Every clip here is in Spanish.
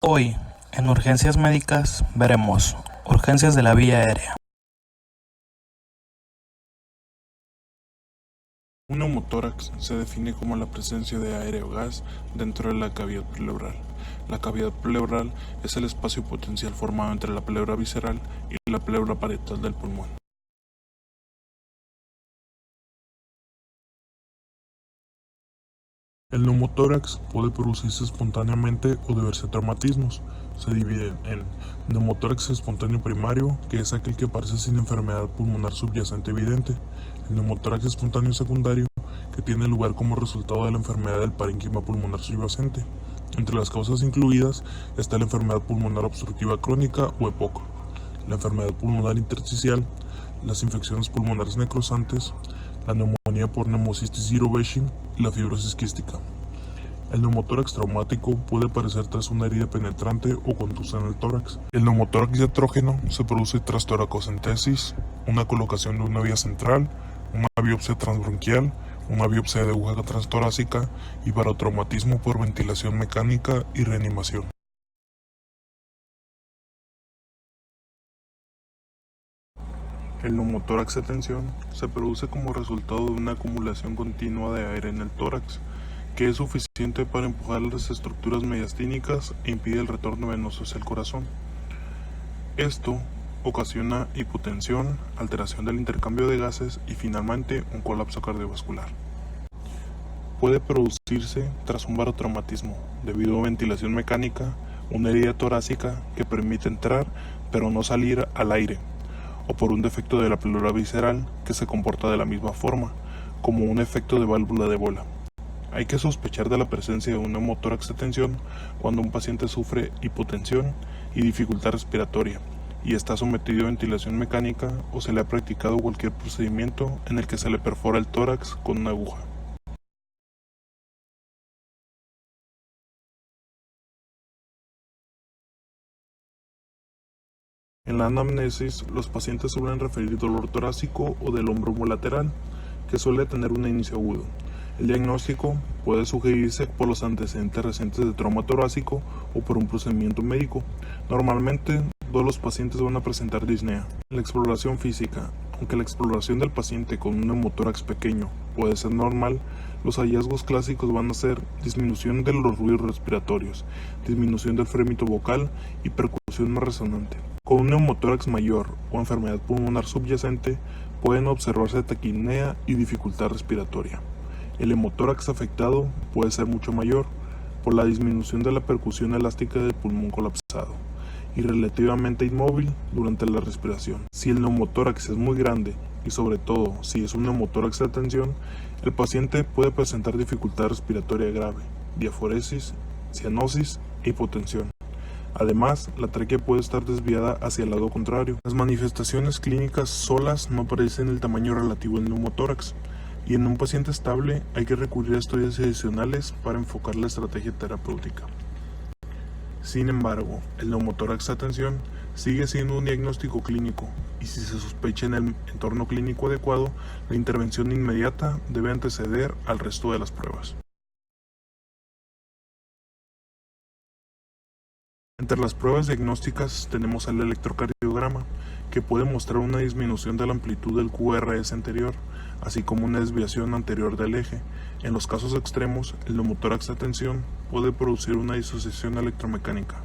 Hoy, en Urgencias Médicas, veremos urgencias de la vía aérea. Un neumotórax se define como la presencia de aire o gas dentro de la cavidad pleural. La cavidad pleural es el espacio potencial formado entre la pleura visceral y la pleura parietal del pulmón. El neumotórax puede producirse espontáneamente o deberse a traumatismos. Se divide en neumotórax espontáneo primario, que es aquel que aparece sin enfermedad pulmonar subyacente evidente; el neumotórax espontáneo secundario, que tiene lugar como resultado de la enfermedad del parénquima pulmonar subyacente. Entre las causas incluidas está la enfermedad pulmonar obstructiva crónica o EPOC, la enfermedad pulmonar intersticial, las infecciones pulmonares necrosantes, la neumonía por neumocistis girovecii y la fibrosis quística. El neumotórax traumático puede aparecer tras una herida penetrante o contusa en el tórax. El neumotórax diastrógeno se produce tras toracocentesis, una colocación de una vía central, una biopsia transbronquial, una biopsia de aguja transtorácica y barotraumatismo por ventilación mecánica y reanimación. El neumotórax de tensión se produce como resultado de una acumulación continua de aire en el tórax, que es suficiente para empujar las estructuras mediastínicas e impide el retorno venoso hacia el corazón. Esto ocasiona hipotensión, alteración del intercambio de gases y finalmente un colapso cardiovascular. Puede producirse tras un barotraumatismo, debido a ventilación mecánica, una herida torácica que permite entrar pero no salir al aire, o por un defecto de la pleura visceral que se comporta de la misma forma, como un efecto de válvula de bola. Hay que sospechar de la presencia de un neumotórax de tensión cuando un paciente sufre hipotensión y dificultad respiratoria y está sometido a ventilación mecánica o se le ha practicado cualquier procedimiento en el que se le perfora el tórax con una aguja. En la anamnesis, los pacientes suelen referir dolor torácico o del hombro lateral, que suele tener un inicio agudo. El diagnóstico puede sugerirse por los antecedentes recientes de trauma torácico o por un procedimiento médico. Normalmente, todos los pacientes van a presentar disnea. La exploración física. Aunque la exploración del paciente con un neumotórax pequeño puede ser normal, los hallazgos clásicos van a ser disminución de los ruidos respiratorios, disminución del frémito vocal y percusión más resonante. Con un neumotórax mayor o enfermedad pulmonar subyacente pueden observarse taquipnea y dificultad respiratoria. El hemotórax afectado puede ser mucho mayor por la disminución de la percusión elástica del pulmón colapsado y relativamente inmóvil durante la respiración. Si el neumotórax es muy grande y sobre todo si es un neumotórax de tensión, el paciente puede presentar dificultad respiratoria grave, diaforesis, cianosis e hipotensión. Además, la tráquea puede estar desviada hacia el lado contrario. Las manifestaciones clínicas solas no aparecen el tamaño relativo del neumotórax, y en un paciente estable hay que recurrir a estudios adicionales para enfocar la estrategia terapéutica. Sin embargo, el neumotórax de tensión sigue siendo un diagnóstico clínico, y si se sospecha en el entorno clínico adecuado, la intervención inmediata debe anteceder al resto de las pruebas. Entre las pruebas diagnósticas tenemos el electrocardiograma, que puede mostrar una disminución de la amplitud del QRS anterior, así como una desviación anterior del eje. En los casos extremos, el neumotórax de tensión puede producir una disociación electromecánica.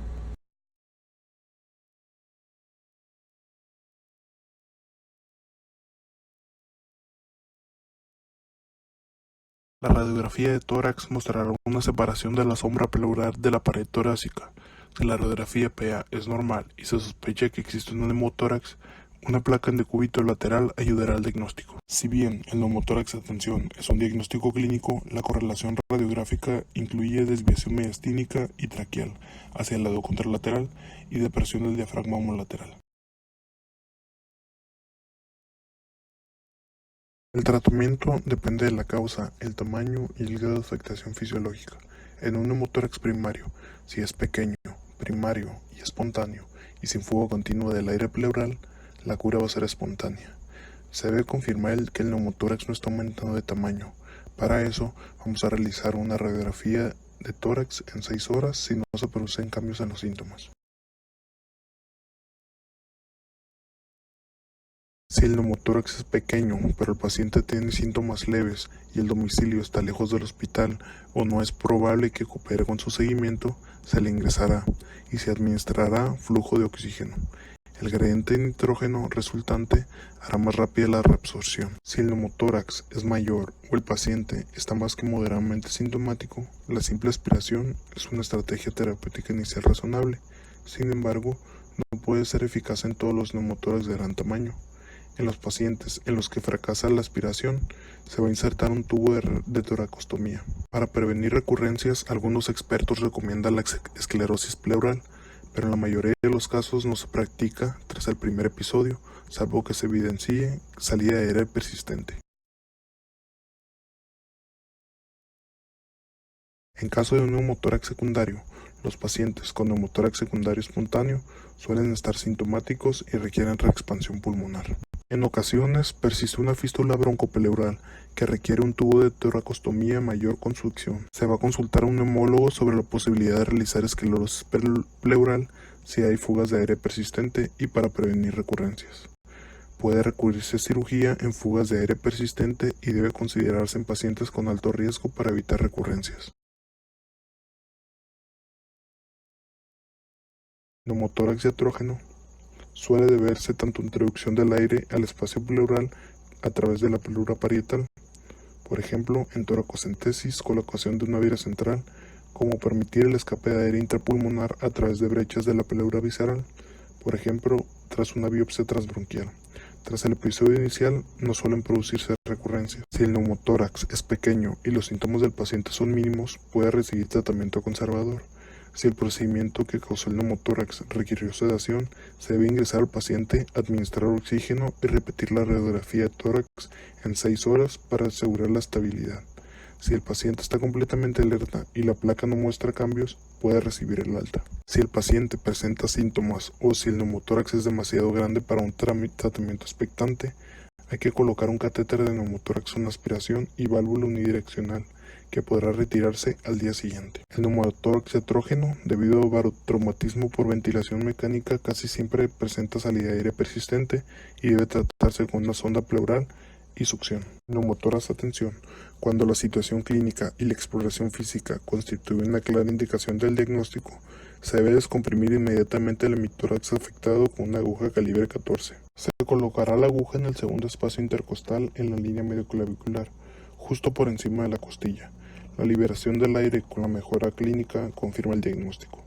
La radiografía de tórax mostrará una separación de la sombra pleural de la pared torácica. Si la radiografía PA es normal y se sospecha que existe un neumotórax, una placa en decúbito lateral ayudará al diagnóstico. Si bien el neumotórax de tensión es un diagnóstico clínico, la correlación radiográfica incluye desviación mediastínica y traqueal hacia el lado contralateral y depresión del diafragma homolateral. El tratamiento depende de la causa, el tamaño y el grado de afectación fisiológica. En un neumotórax primario, si es pequeño, primario y espontáneo, y sin fuga continua del aire pleural, la cura va a ser espontánea. Se debe confirmar que el neumotórax no está aumentando de tamaño. Para eso, vamos a realizar una radiografía de tórax en 6 horas si no se producen cambios en los síntomas. Si el neumotórax es pequeño, pero el paciente tiene síntomas leves y el domicilio está lejos del hospital o no es probable que coopere con su seguimiento, se le ingresará y se administrará flujo de oxígeno. El gradiente de nitrógeno resultante hará más rápida la reabsorción. Si el neumotórax es mayor o el paciente está más que moderadamente sintomático, la simple aspiración es una estrategia terapéutica inicial razonable. Sin embargo, no puede ser eficaz en todos los neumotórax de gran tamaño. En los pacientes en los que fracasa la aspiración, se va a insertar un tubo de toracostomía. Para prevenir recurrencias, algunos expertos recomiendan la esclerosis pleural, pero en la mayoría de los casos no se practica tras el primer episodio, salvo que se evidencie salida aérea persistente. En caso de un neumotórax secundario, los pacientes con neumotórax secundario espontáneo suelen estar sintomáticos y requieren reexpansión pulmonar. En ocasiones persiste una fístula broncopleural que requiere un tubo de toracostomía mayor con succión. Se va a consultar a un neumólogo sobre la posibilidad de realizar esclerosis pleural si hay fugas de aire persistente y para prevenir recurrencias. Puede recurrirse a cirugía en fugas de aire persistente y debe considerarse en pacientes con alto riesgo para evitar recurrencias. Neumotórax diatrógeno suele deberse tanto a introducción del aire al espacio pleural a través de la pleura parietal, por ejemplo en toracocentesis con la colocación de una vía central, como permitir el escape de aire intrapulmonar a través de brechas de la pleura visceral, por ejemplo tras una biopsia transbronquial. Tras el episodio inicial no suelen producirse recurrencias. Si el neumotórax es pequeño y los síntomas del paciente son mínimos, puede recibir tratamiento conservador. Si el procedimiento que causó el neumotórax requirió sedación, se debe ingresar al paciente, administrar oxígeno y repetir la radiografía de tórax en 6 horas para asegurar la estabilidad. Si el paciente está completamente alerta y la placa no muestra cambios, puede recibir el alta. Si el paciente presenta síntomas o si el neumotórax es demasiado grande para un tratamiento expectante, hay que colocar un catéter de neumotórax con aspiración y válvula unidireccional, que podrá retirarse al día siguiente. El neumotórax diatrógeno, debido a barotraumatismo por ventilación mecánica, casi siempre presenta salida de aire persistente y debe tratarse con una sonda pleural y succión. Neumotórax atención. Cuando la situación clínica y la exploración física constituyen una clara indicación del diagnóstico, se debe descomprimir inmediatamente el hemitórax afectado con una aguja calibre 14. Se colocará la aguja en el segundo espacio intercostal en la línea medioclavicular, justo por encima de la costilla. La liberación del aire con la mejora clínica confirma el diagnóstico.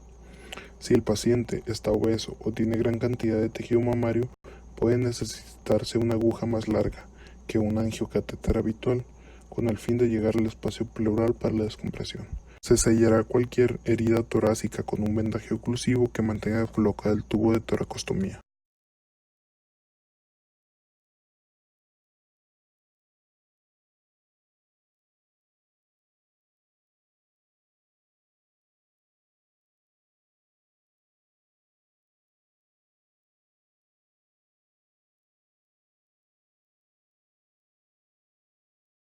Si el paciente está obeso o tiene gran cantidad de tejido mamario, puede necesitarse una aguja más larga que un angiocatéter habitual, con el fin de llegar al espacio pleural para la descompresión. Se sellará cualquier herida torácica con un vendaje oclusivo que mantenga colocado el tubo de toracostomía.